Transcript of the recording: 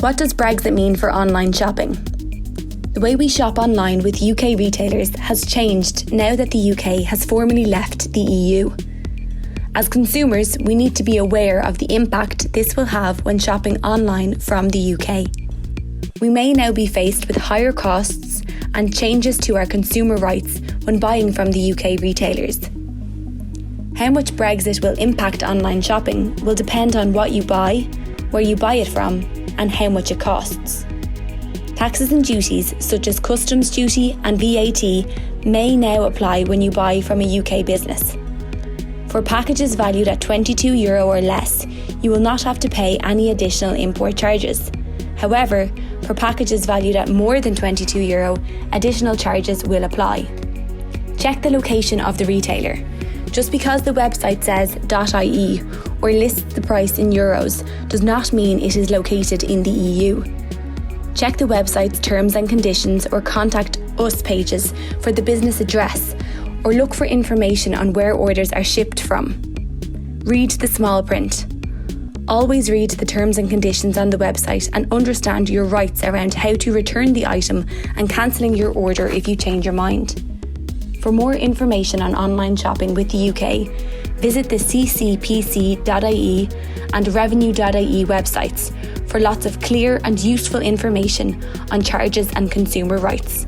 What does Brexit mean for online shopping? The way we shop online with UK retailers has changed now that the UK has formally left the EU. As consumers, we need to be aware of the impact this will have when shopping online from the UK. We may now be faced with higher costs and changes to our consumer rights when buying from the UK retailers. How much Brexit will impact online shopping will depend on what you buy, where you buy it from, and how much it costs. Taxes and duties such as customs duty and VAT may now apply when you buy from a UK business. For packages valued at €22 or less, you will not have to pay any additional import charges. However, for packages valued at more than €22, additional charges will apply. Check the location of the retailer. Just because the website says .ie or lists the price in euros does not mean it is located in the EU. Check the website's terms and conditions or contact us pages for the business address, or look for information on where orders are shipped from. Read the small print. Always read the terms and conditions on the website and understand your rights around how to return the item and cancelling your order if you change your mind. For more information on online shopping with the UK, visit the cppc.ie and revenue.ie websites for lots of clear and useful information on charges and consumer rights.